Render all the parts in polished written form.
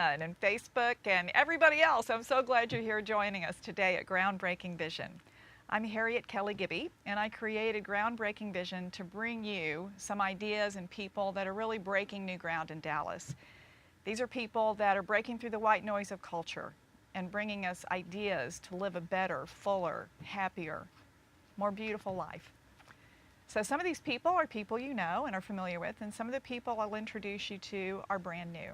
LinkedIn and Facebook and everybody else. I'm so glad you're here joining us today at Groundbreaking Vision. I'm Harriet Kelly Gibby, and I created Groundbreaking Vision to bring you some ideas and people that are really breaking new ground in Dallas. These are people that are breaking through the white noise of culture and bringing us ideas to live a better, fuller, happier, more beautiful life. So some of these people are people you know and are familiar with, and some of the people I'll introduce you to are brand new.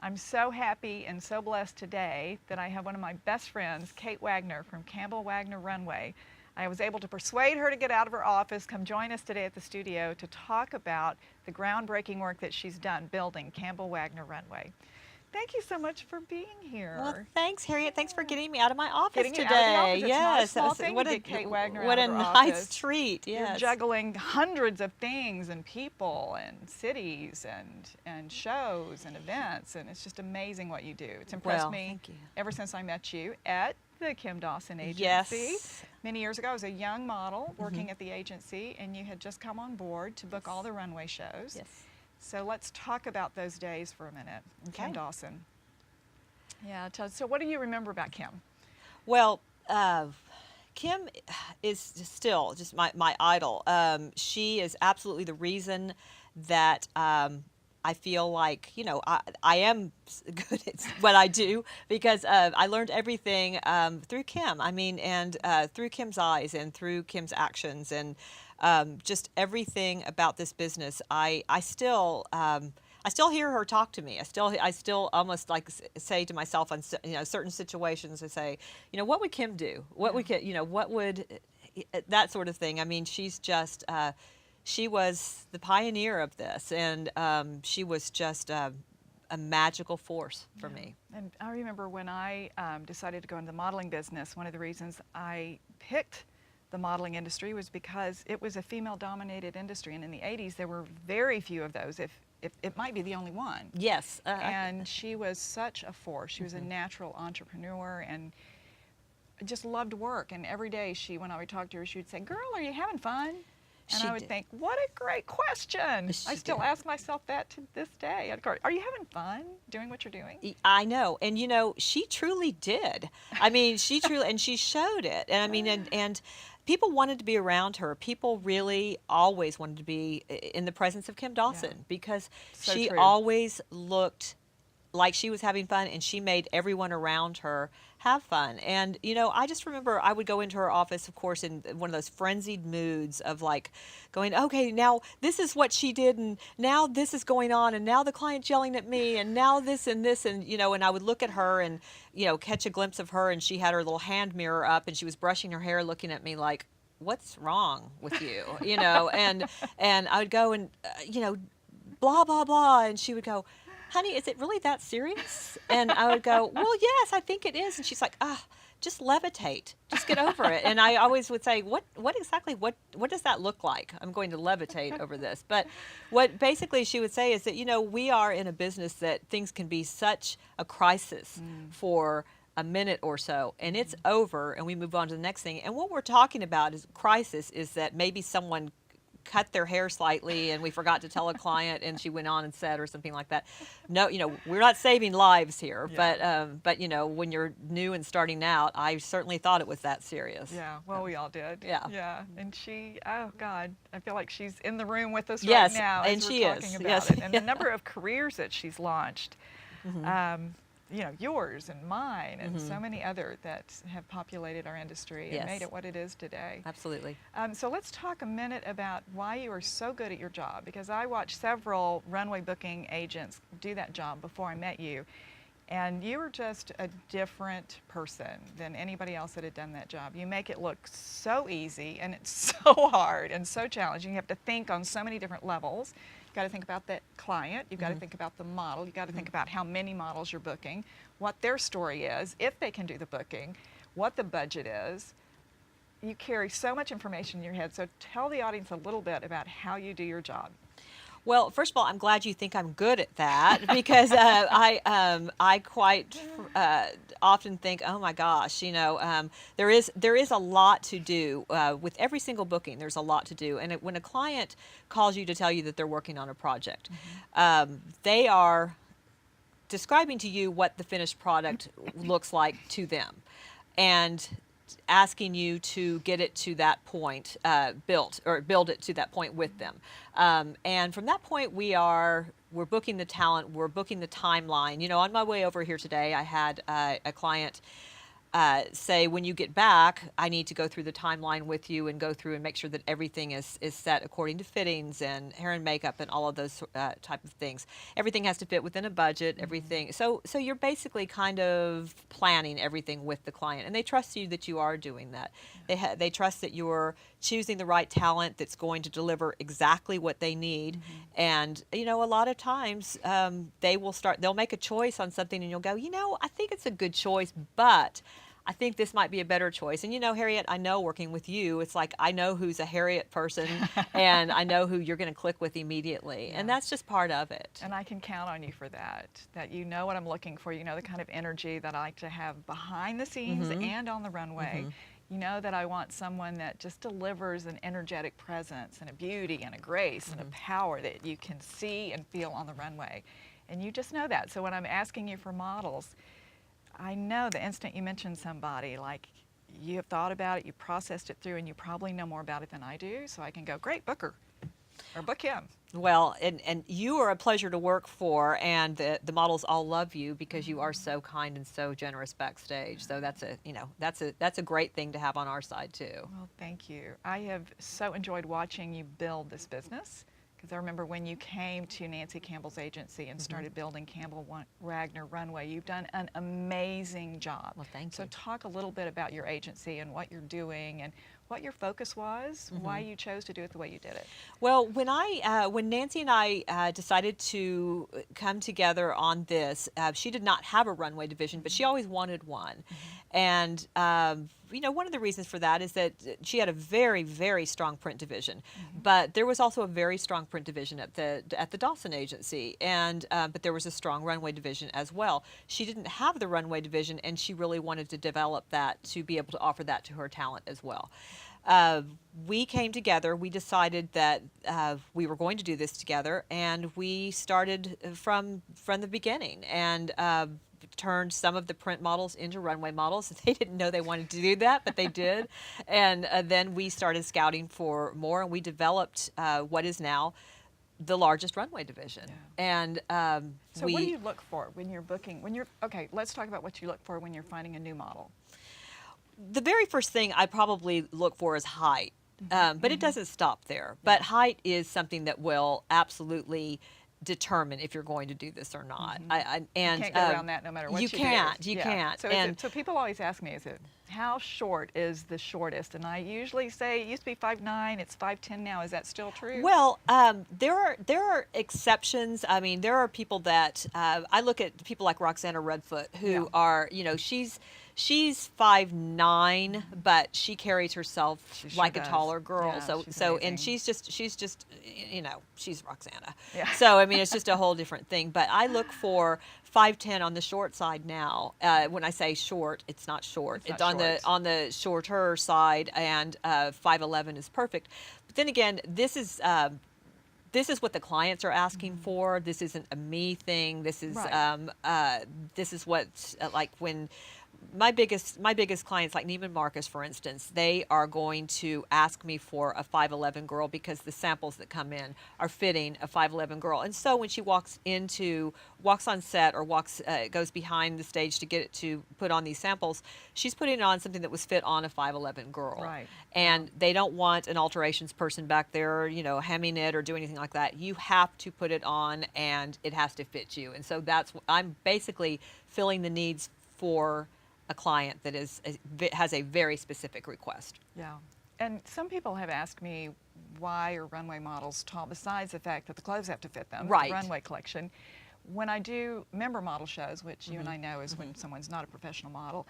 I'm so happy and so blessed today that I have one of my best friends, Kate Wagner from Campbell Wagner Runway. I was able to persuade her to get out of her office, come join us today at the studio to talk about the groundbreaking work that she's done building Campbell Wagner Runway. Thank you so much for being here. Well, thanks, Harriet. Thanks for getting me out of my office Getting you today. out of the office. It's not a small Yes, thing what to get Kate Wagner what out a of her nice office. treat. Yes. You're juggling hundreds of things and people and cities and shows and events, and it's just amazing what you do. It's impressed me thank you. ever since I met you at the Kim Dawson Agency. Yes. Many years ago, I was a young model working at the agency, and you had just come on board to book all the runway shows. Yes. So let's talk about those days for a minute. Okay. Kim Dawson. Yeah, so what do you remember about Kim? Well, Kim is still just my idol. She is absolutely the reason that I feel like, I am good at what I do because I learned everything through Kim. I mean, and through Kim's eyes and through Kim's actions and just everything about this business. I still hear her talk to me. I still almost like say to myself on certain situations. I say, what would Kim do? What would what would that sort of thing? I mean, she's just she was the pioneer of this, and she was just a magical force for me. And I remember when I decided to go into the modeling business, one of the reasons I picked the modeling industry was because it was a female-dominated industry, and in the 80s there were very few of those, if it might be the only one. Yes. And she was such a force. She was a natural entrepreneur and just loved work. And every day when I would talk to her, she would say, "Girl, are you having fun?" And I would think, what a great question. I still ask myself that to this day. Are you having fun doing what you're doing? I know. And, she truly did. I mean, she truly, and she showed it. And I mean, and people wanted to be around her. People really always wanted to be in the presence of Kim Dawson because she always looked like she was having fun, and she made everyone around her have fun. And, I just remember I would go into her office, of course, in one of those frenzied moods of like going, okay, now this is what she did, and now this is going on, and now the client's yelling at me, and now this, and and I would look at her and, catch a glimpse of her, and she had her little hand mirror up, and she was brushing her hair, looking at me like, what's wrong with you? And I would go and, blah, blah, blah, and she would go, "Honey, is it really that serious?" And I would go, "Well, yes, I think it is." And she's like, just levitate. Just get over it. And I always would say, what does that look like? I'm going to levitate over this. But what basically she would say is that, we are in a business that things can be such a crisis for a minute or so, and it's over, and we move on to the next thing. And what we're talking about is crisis is that maybe someone cut their hair slightly and we forgot to tell a client and she went on and said or something like that. No, we're not saving lives here, but when you're new and starting out, I certainly thought it was that serious. Yeah, well, we all did. Yeah. Yeah, and she, oh God, I feel like she's in the room with us yes, right now and as she we're talking is. about Yes. it. And the number of careers that she's launched. Yours and mine and so many other that have populated our industry and made it what it is today. Absolutely. So let's talk a minute about why you are so good at your job, because I watched several runway booking agents do that job before I met you, and you are just a different person than anybody else that had done that job. You make it look so easy, and it's so hard and so challenging. You have to think on so many different levels. You've got to think about that client, you've got to think about the model, you've got to think about how many models you're booking, what their story is, if they can do the booking, what the budget is. You carry so much information in your head, so tell the audience a little bit about how you do your job. Well, first of all, I'm glad you think I'm good at that because I quite often think, oh my gosh, there is a lot to do with every single booking. There's a lot to do, and when a client calls you to tell you that they're working on a project, they are describing to you what the finished product looks like to them, and asking you to get it to that point, built, or build it to that point with them. And from that point, we're booking the talent, we're booking the timeline. You know, on my way over here today, I had a client say, when you get back, I need to go through the timeline with you and go through and make sure that everything is set according to fittings and hair and makeup and all of those type of things. Everything has to fit within a budget, everything. So you're basically kind of planning everything with the client, and they trust you that you are doing that. They trust that you're choosing the right talent that's going to deliver exactly what they need. And, you know, a lot of times they'll make a choice on something and you'll go, you know, I think it's a good choice, but I think this might be a better choice. And you know, Harriet, I know working with you, it's like I know who's a Harriet person and I know who you're going to click with immediately. And that's just part of it. And I can count on you for that, that you know what I'm looking for. You know the kind of energy that I like to have behind the scenes and on the runway. You know that I want someone that just delivers an energetic presence and a beauty and a grace and a power that you can see and feel on the runway. And you just know that. So when I'm asking you for models, I know the instant you mention somebody, like you have thought about it, you processed it through, and you probably know more about it than I do, so I can go, great, book her, or book him. Well, and you are a pleasure to work for, and the models all love you because you are so kind and so generous backstage. So that's a great thing to have on our side too. Well, thank you. I have so enjoyed watching you build this business. Because I remember when you came to Nancy Campbell's agency and started building Campbell Wagner Runway, you've done an amazing job. Well, thank you. So talk a little bit about your agency and what you're doing and what your focus was, why you chose to do it the way you did it. Well, when Nancy and I decided to come together on this, she did not have a runway division, but she always wanted one. And you know, one of the reasons for that is that she had a very, very strong print division, but there was also a very strong print division at the Dawson agency, and but there was a strong runway division as well. She didn't have the runway division, and she really wanted to develop that to be able to offer that to her talent as well. We came together, we decided that we were going to do this together, and we started from the beginning, and turned some of the print models into runway models. They didn't know they wanted to do that, but they did. And then we started scouting for more, and we developed what is now the largest runway division. And so what do you look for when you're booking, okay, let's talk about what you look for when you're finding a new model. The very first thing I probably look for is height, but it doesn't stop there. But height is something that will absolutely determine if you're going to do this or not. And you can't go around that no matter what you do. You can't. So people always ask me, how short is the shortest? And I usually say it used to be 5'9", it's 5'10" now. Is that still true? Well, there are exceptions. I mean, there are people that I look at people like Roxana Redfoot, who are, you know, she's 5'9", but she carries herself like a taller girl. Yeah, and she's just, you know, she's Roxana. Yeah. So I mean, it's just a whole different thing. But I look for 5'10" on the short side now. When I say short, it's not short. It's on the shorter side, and 5'11" is perfect. But then again, this is what the clients are asking for. This isn't a me thing. This is this is what like when my biggest clients, like Neiman Marcus, for instance, they are going to ask me for a 5'11" girl because the samples that come in are fitting a 5'11" girl. And so when she walks on set or goes behind the stage to get it to put on these samples, she's putting on something that was fit on a 5'11" girl. Right. And they don't want an alterations person back there, you know, hemming it or doing anything like that. You have to put it on, and it has to fit you. And so I'm basically filling the needs for a client that has a very specific request. Yeah. And some people have asked me, why are runway models tall, besides the fact that the clothes have to fit them, right. The runway collection. When I do member model shows, which you and I know is when someone's not a professional model,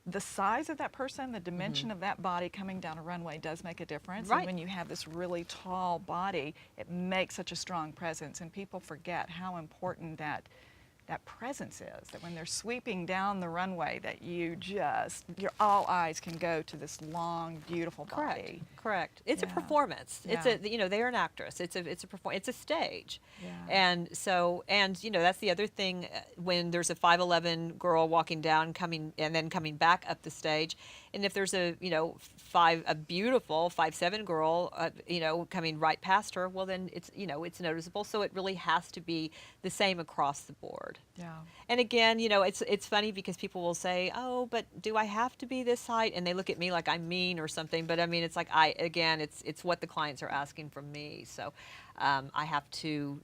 the size of that person, the dimension of that body coming down a runway does make a difference. Right. And when you have this really tall body, it makes such a strong presence, and people forget how important that that presence is, that when they're sweeping down the runway, that your all eyes can go to this long, beautiful body. Correct. It's a Yeah. performance. Yeah. They're an actress. It's a stage. Yeah. And so, that's the other thing, when there's a 5'11" girl walking down, and then coming back up the stage, and if there's a beautiful 5'7" girl, coming right past her, well then it's noticeable. So it really has to be the same across the board. Yeah. And again, it's funny because people will say, "Oh, but do I have to be this height?" And they look at me like I'm mean or something. But I mean, it's like it's what the clients are asking from me. So I have to,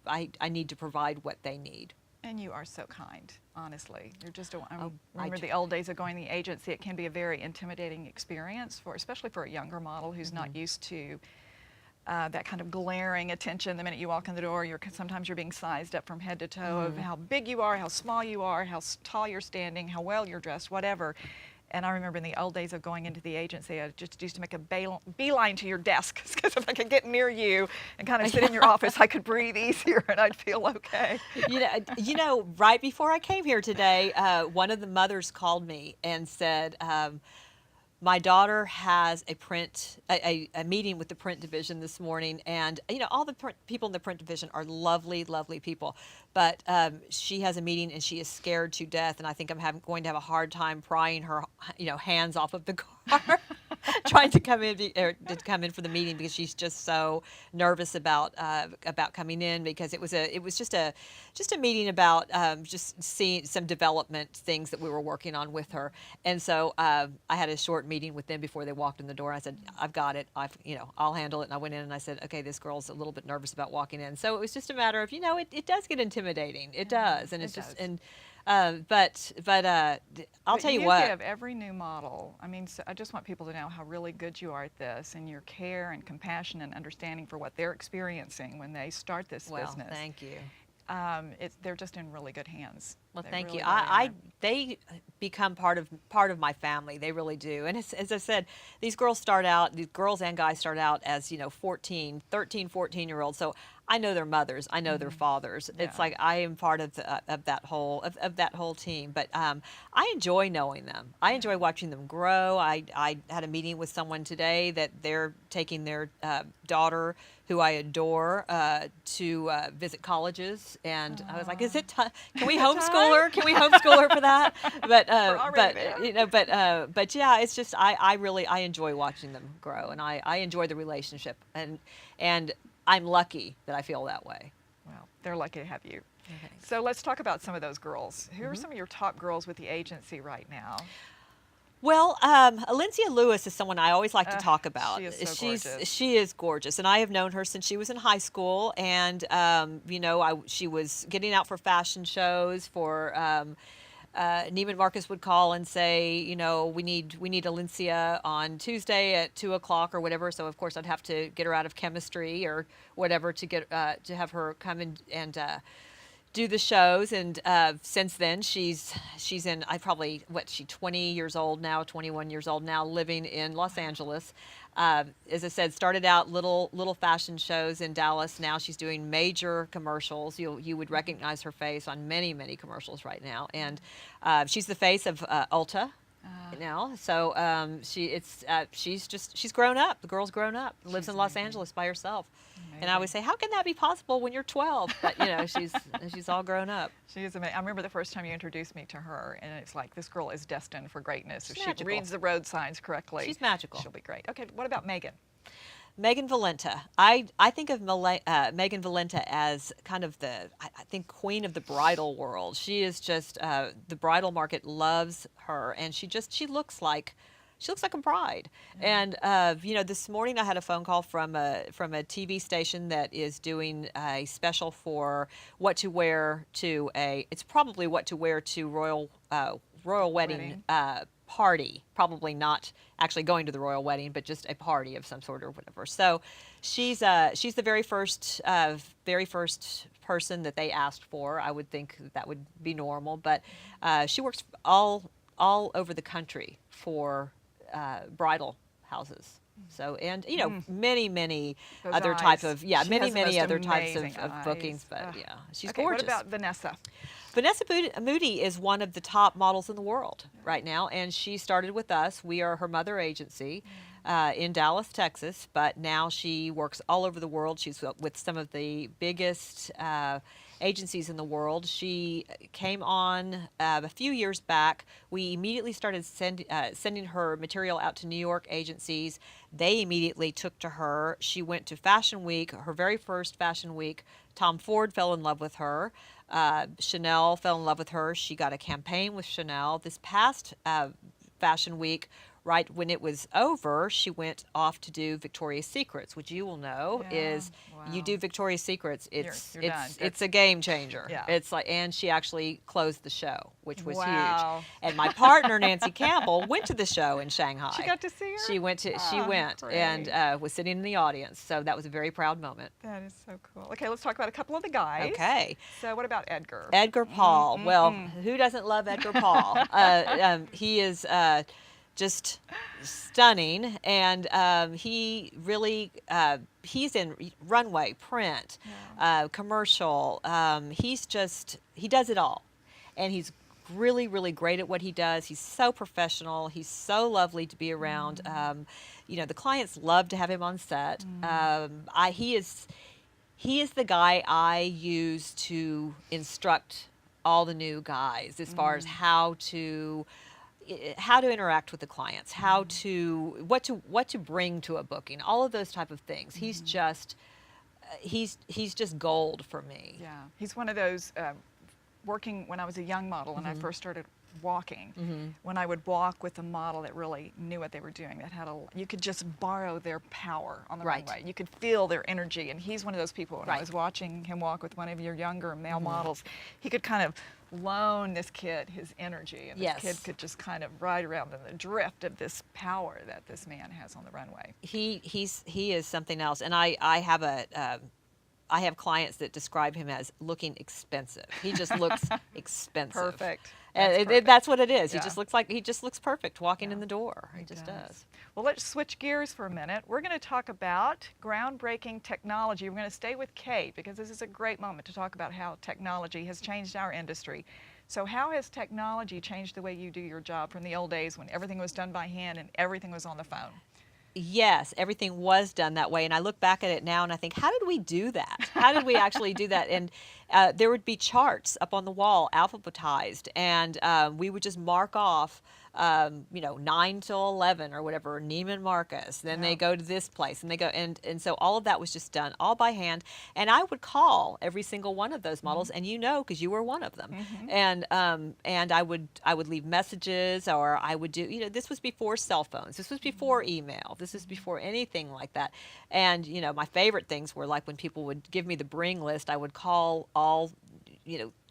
I need to provide what they need. And you are so kind, honestly. You're just I Oh, remember the old days of going to the agency. It can be a very intimidating experience, especially for a younger model who's not used to that kind of glaring attention the minute you walk in the door. Sometimes you're being sized up from head to toe of how big you are, how small you are, how tall you're standing, how well you're dressed, whatever. And I remember in the old days of going into the agency, I just used to make a beeline to your desk, because if I could get near you and kind of sit in your office, I could breathe easier and I'd feel okay. Right before I came here today, one of the mothers called me and said, my daughter has a meeting with the print division this morning, and all the people in the print division are lovely, lovely people, but she has a meeting and she is scared to death, and I think I'm going to have a hard time prying her hands off of the car trying to come in for the meeting, because she's just so nervous about coming in, because it was just a meeting about just seeing some development things that we were working on with her. And so I had a short meeting with them before they walked in the door. I said, I've got it. I'll handle it. And I went in and I said, okay, this girl's a little bit nervous about walking in. So it was just a matter of, it does get intimidating. It does. And it's just, but I'll tell you what. You give every new model, so I just want people to know how really good you are at this, and your care and compassion and understanding for what they're experiencing when they start this business. Well, thank you. They're just in really good hands. Well, They thank really, you. really They become part of my family. They really do. And as I said, these girls and guys start out as 13, 14-year-olds. So I know their mothers. I know their fathers. Yeah. It's like I am part of that whole team. But I enjoy knowing them. I enjoy watching them grow. I had a meeting with someone today that they're taking their daughter, who I adore, to visit colleges, and I was like, "Is it time? Can we homeschool her? Can we homeschool her for that?" But yeah, it's just I really enjoy watching them grow, and I enjoy the relationship, and I'm lucky that I feel that way. Well, they're lucky to have you. Okay. So let's talk about some of those girls. Who are some of your top girls with the agency right now? Well, Alencia Lewis is someone I always like to talk about. She is so gorgeous. She is gorgeous, and I have known her since she was in high school. And she was getting out for fashion shows for. Neiman Marcus would call and say, we need Alencia on Tuesday at 2:00 or whatever. So of course I'd have to get her out of chemistry or whatever to get to have her come in and do the shows. And since then she's in, she's 20 years old now, 21 years old now, living in Los Angeles. As I said, started out little fashion shows in Dallas. Now she's doing major commercials. You would recognize her face on many commercials right now. And she's the face of Ulta now. So she's grown up. The girl's grown up. Lives in Los Angeles by herself. Amazing. And I always say, how can that be possible when you're 12? But she's all grown up. She is amazing. I remember the first time you introduced me to her, and it's like, this girl is destined for greatness. If she reads the road signs correctly, she's magical. She'll be great. Okay, what about Megan? Megan Valenta. I think of Megan Valenta as kind of I think queen of the bridal world. She is just the bridal market loves her, and she looks like a bride. Yeah. And this morning I had a phone call from a TV station that is doing a special for what to wear to it's probably what to wear to royal wedding. Party, probably not actually going to the royal wedding, but just a party of some sort or whatever. So she's the very first person that they asked for. I would think that would be normal, but she works all over the country for bridal houses. So, and you know, many Those other type eyes. of, yeah, She many has the most other types amazing of eyes. bookings, but yeah, she's Okay, what gorgeous. about Vanessa? Vanessa Moody is one of the top models in the world right now, and she started with us. We are her mother agency in Dallas, Texas, but now she works all over the world. She's with some of the biggest agencies in the world. She came on a few years back. We immediately started sending her material out to New York agencies. They immediately took to her. She went to Fashion Week, her very first Fashion Week. Tom Ford fell in love with her. Chanel fell in love with her. She got a campaign with Chanel. This past Fashion Week, right when it was over, she went off to do Victoria's Secrets, which you will know is you do Victoria's Secrets, You're done. it's a game changer. Yeah. It's like, and she actually closed the show, which was Wow. huge. And my partner Nancy Campbell went to the show in Shanghai. She got to see her? She went great. and was sitting in the audience. So that was a very proud moment. That is so cool. Okay, let's talk about a couple of the guys. Okay. So what about Edgar? Edgar Paul. Well, who doesn't love Edgar Paul? He is just stunning, and he really he's in runway, print, commercial. He does it all, and he's really great at what he does. He's so professional. He's so lovely to be around. You know, the clients love to have him on set. He is the guy I use to instruct all the new guys as far as how to interact with the clients, what to bring to a booking, all of those type of things. He's just gold for me. Yeah, he's one of those working when I was a young model and I first started walking. When I would walk with a model that really knew what they were doing, that had you could just borrow their power on the runway. You could feel their energy, and he's one of those people. When I was watching him walk with one of your younger male models, he could kind of loan this kid his energy, and this kid could just kind of ride around in the drift of this power that this man has on the runway. He is something else, and I have clients that describe him as looking expensive. He just looks expensive. Perfect. That's what it is. Yeah. He just looks perfect walking in the door. He just does. Well, let's switch gears for a minute. We're going to talk about groundbreaking technology. We're going to stay with Kate because this is a great moment to talk about how technology has changed our industry. So how has technology changed the way you do your job from the old days when everything was done by hand and everything was on the phone? Yes, everything was done that way. And I look back at it now and I think, how did we do that? How did we actually do that? And there would be charts up on the wall, alphabetized, and we would just mark off, 9 till 11 or whatever, Neiman Marcus. Then they go to this place and they go, and so all of that was just done all by hand. And I would call every single one of those models, and because you were one of them. And I would leave messages, or I would do, this was before cell phones. This was before email. This is before anything like that. And, my favorite things were like when people would give me the bring list, I would call all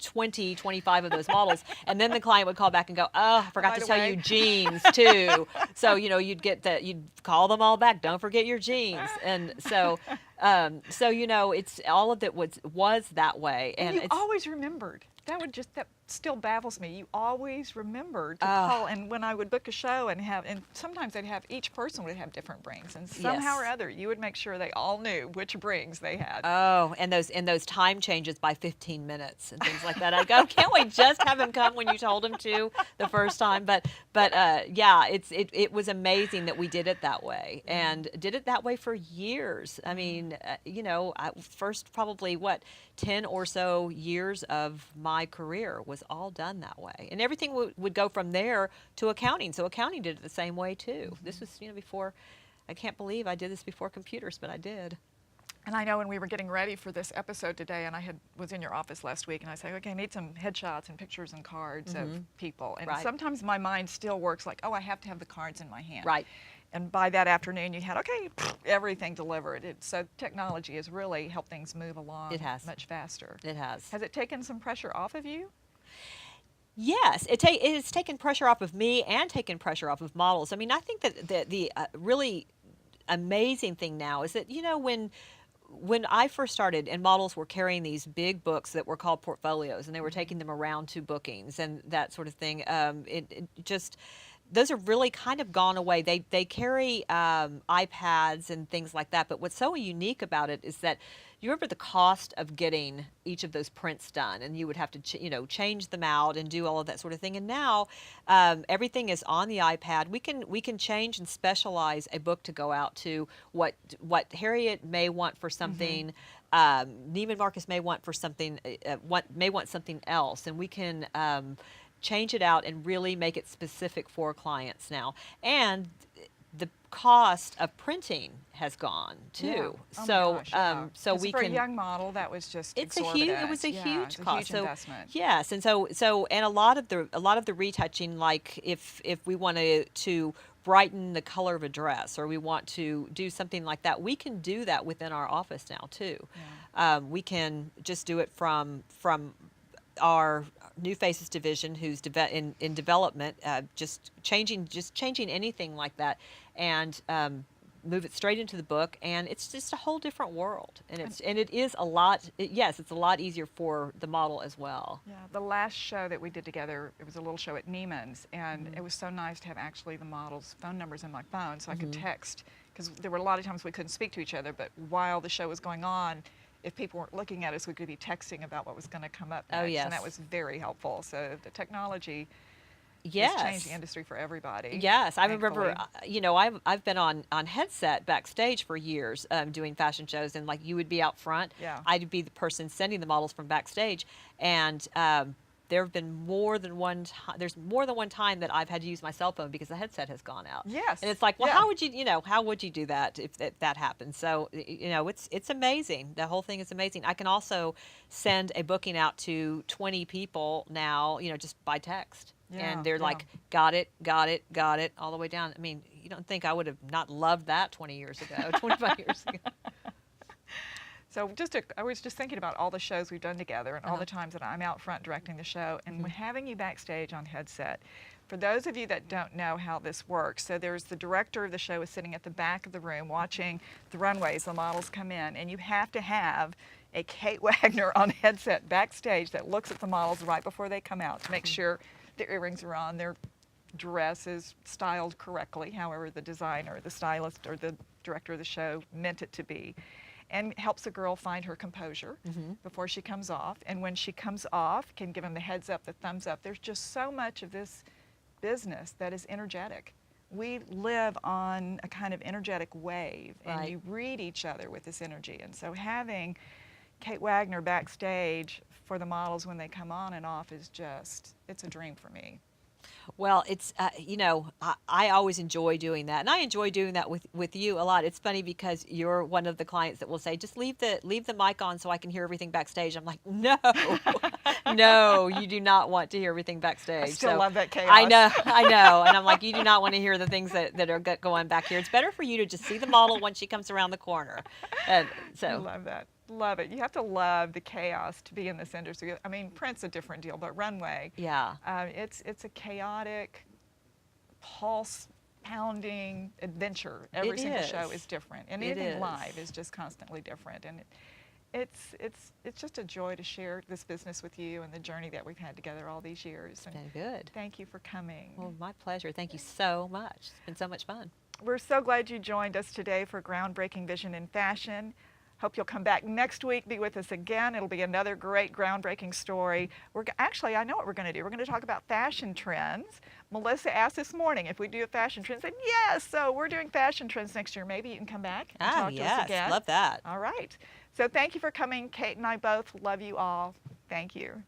20, 25 of those models, and then the client would call back and go, oh, I forgot to tell you jeans too. So, you'd call them all back. Don't forget your jeans. And so, it's all of it was that way. And you always remembered. That still baffles me. You always remember to call, and when I would book a show and sometimes each person would have different brings, and somehow or other you would make sure they all knew which brings they had. Oh, and those time changes by 15 minutes and things like that. I'd go, can't we just have him come when you told him to the first time? But it was amazing that we did it that way, and did it that way for years. I mean, first probably 10 or so years of my career was all done that way, and everything would go from there to accounting. So accounting did it the same way too. This was before. I can't believe I did this before computers, but I did. And I know when we were getting ready for this episode today, and I was in your office last week, and I said, okay, I need some headshots and pictures and cards of people. And sometimes my mind still works like, oh, I have to have the cards in my hand. Right. And by that afternoon, you had, everything delivered. So technology has really helped things move along much faster. It has. Has it taken some pressure off of you? Yes, it has taken pressure off of me and taken pressure off of models. I mean, I think that the really amazing thing now is that, when I first started and models were carrying these big books that were called portfolios, and they were taking them around to bookings and that sort of thing, those are really kind of gone away. They carry iPads and things like that. But what's so unique about it is that you remember the cost of getting each of those prints done, and you would have to change them out and do all of that sort of thing. And now everything is on the iPad. We can change and specialize a book to go out to what Harriet may want for something. Neiman Marcus may want for something. May want something else, and we can. Change it out and really make it specific for clients now. And the cost of printing has gone too. Yeah. Oh my So gosh, yeah. so 'Cause we for can a young model that was just it's a exorbitant. huge it was a Yeah, huge it's a cost. huge investment. Yes, and so and a lot of the retouching, like if we want to brighten the color of a dress, or we want to do something like that, we can do that within our office now too. Yeah. We can just do it from our New Faces division, who's in development, just changing anything like that, and move it straight into the book, and it's just a whole different world, and it is a lot. Yes, it's a lot easier for the model as well. Yeah, the last show that we did together, it was a little show at Neiman's, and it was so nice to have actually the models' phone numbers in my phone, so I could text, because there were a lot of times we couldn't speak to each other, but while the show was going on, if people weren't looking at us, we could be texting about what was going to come up next, Oh, yes. and that was very helpful. So the technology Yes. has changed the industry for everybody. Yes, I remember. thankfully. I've been on headset backstage for years, doing fashion shows, and like you would be out front, Yeah. I'd be the person sending the models from backstage, and there have been more than one time. There's more than one time that I've had to use my cell phone because the headset has gone out. Yes. And it's like, well, Yeah. how would you do that if that happens? So it's amazing. The whole thing is amazing. I can also send a booking out to 20 people now, just by text. Yeah, And they're yeah. like, got it, all the way down. I mean, you don't think I would have not loved that 20 years ago, 25 years ago. So I was just thinking about all the shows we've done together and all the times that I'm out front directing the show, and having you backstage on headset. For those of you that don't know how this works, so there's the director of the show is sitting at the back of the room watching the runways, the models come in, and you have to have a Kate Wagner on headset backstage that looks at the models right before they come out to make sure their earrings are on, their dress is styled correctly, however the designer, the stylist, or the director of the show meant it to be, and helps a girl find her composure before she comes off. And when she comes off, can give them the heads up, the thumbs up. There's just so much of this business that is energetic. We live on a kind of energetic wave, and Right. you read each other with this energy. And so having Kate Wagner backstage for the models when they come on and off is just, it's a dream for me. Well, it's I always enjoy doing that, and I enjoy doing that with you a lot. It's funny because you're one of the clients that will say, "Just leave the mic on so I can hear everything backstage." I'm like, "No, no, you do not want to hear everything backstage." I still love that chaos. I know, and I'm like, you do not want to hear the things that are going back here. It's better for you to just see the model when she comes around the corner. And I so, love that. Love it. You have to love the chaos to be in this industry. I mean, print's a different deal, but runway, yeah. it's a chaotic, pulse-pounding adventure. Every It single show is. is different, and It anything is. live is just constantly different. And it's just a joy to share this business with you and the journey that we've had together all these years. And Been good. thank you for coming. Well, my pleasure. Thank you so much. It's been so much fun. We're so glad you joined us today for Groundbreaking Vision in Fashion. Hope you'll come back next week, be with us again. It'll be another great groundbreaking story. Actually, I know what we're going to do. We're going to talk about fashion trends. Melissa asked this morning if we do a fashion trend. I said, yes, so we're doing fashion trends next year. Maybe you can come back and talk to us again. Love that. All right. So thank you for coming. Kate and I both love you all. Thank you.